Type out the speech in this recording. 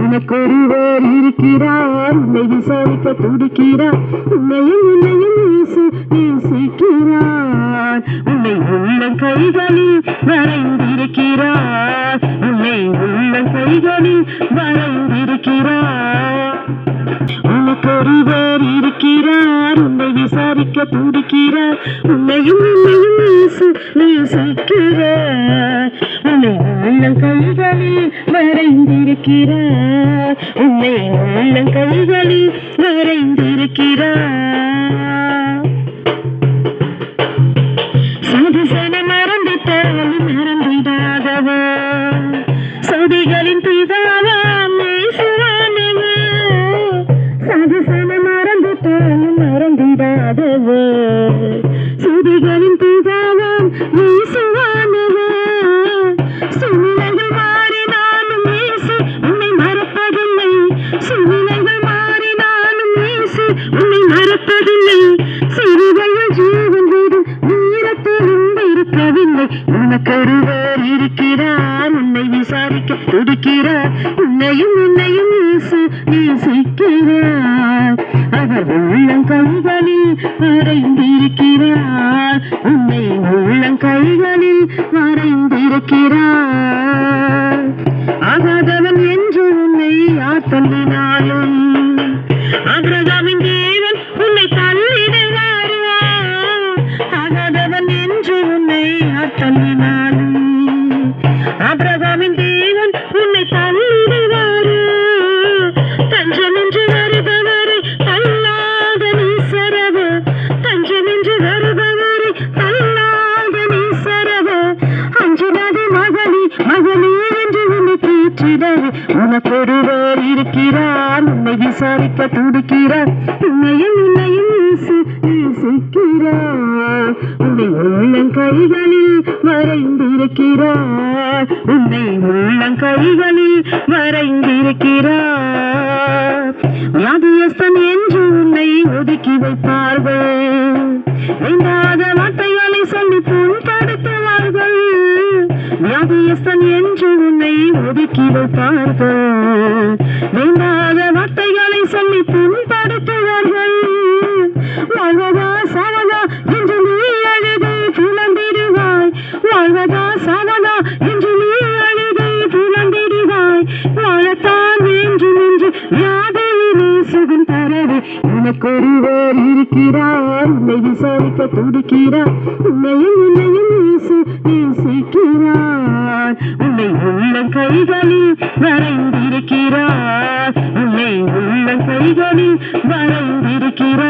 உனக்கொருவர் இருக்கிறார், உன்னை விசாரிக்க துடிக்கிறார், உன்னையும் நேசிக்கிறார். உன்னை உள்ள கைகளில் வரைந்திருக்கிறார், உன்னை உள்ள கைகளில் வரைந்திருக்கிறார். உனக்கொருவர் இருக்கிறார், உன்னை விசாரிக்க துடிக்கிறார், உன்னையும் நேசிக்கிறார். உன்னை உள்ள கைகளில் வரைந்திருக்கிறார், உன்னை உள்ள கைகளில் வரைந்திருக்கிறார். சதிசன மறந்துட்டாலும் மறந்திடாதவா, சதிகளின் பிதாவாம் இயேசுவானவா. சதிசன மறந்துட்டாலும் மறந்திடாதவா, சதிகளின் பிதாவாம் இயேசுவானவா. சூழ்நிலைகள் மாறினாலும் இயேசு உன்னை மறப்பதில்லை, சூழ்நிலைகள் மாறினாலும் இயேசு உன்னை மறப்பதில்லை. சிறுகையில் ஜீவன் வீடும் வீரத்திலும் இருக்கவில்லை. உனக்கொருவர் இருக்கிறார், உன்னை விசாரிக்க துடிக்கிறார், உன்னையும் நேசிக்கிறார். அவர் உள்ளங்கைகளில் வரைந்திருக்கிறார், உன்னை உள்ளங்கைகளில் வரைந்திருக்கிறார். ஆகாதவன் என்று உன்னை யார் தள்ளினாலும் ஆபிரகாமின் தேவன் உன்னை தள்ளிடுவாரா. ஆகாதவன் என்று உன்னை யார் தள்ளினாலும் ஆபிரகாமின் தேவன் உன்னை தள்ளிடுவாரா. தஞ்சம் என்று வருபவரை தள்ளாத நீசரவ, தஞ்சம் என்று வருபவரை தள்ளாத நீசரவ. அஞ்சினது மகளே என்று உன்னை தீற்றிடவே. உனக்கொருவர் இருக்கிறார், உன்னை விசாரிக்க துடிக்கிறார், உன்னையும் நேசிக்கிறார். உன்னை உள்ளங்கைகளில் வரைந்திருக்கிறார், உன்னை உள்ளங்கைகளில் வரைந்திருக்கிறார். வியாதியஸ்தன் என்று உன்னை ஒதுக்கி வைப்பார்கள், வேண்டாத வார்த்தைகளை சொல்லி புண்படுத்துவார்கள். வியாதியஸ்தன் என்று உன்னை ஒதுக்கி வைப்பார்கள், வேண்டாத வார்த்தைகளை சொல்லி புண்படுத்துவார்கள். வாழ்வதா சாவதா என்று நீ அழுது புலம்பிடுவாய், வாழ்வதா சாவதா என்று நீ அழுது புலம்பிடுவாய். வாழத்தான் வேண்டும் என்று யாதையிலே சுகம் தரவே. உனக்கொருவர் இருக்கிறார், உன்னை விசாரிக்க துடிக்கிறார், உன்னையும் நேசிக்கிறார். உன்னை உள்ள கைகளில் வரைந்திருக்கிறார், உன்னை உள்ள கைகளில் வரைந்திருக்கிறார்.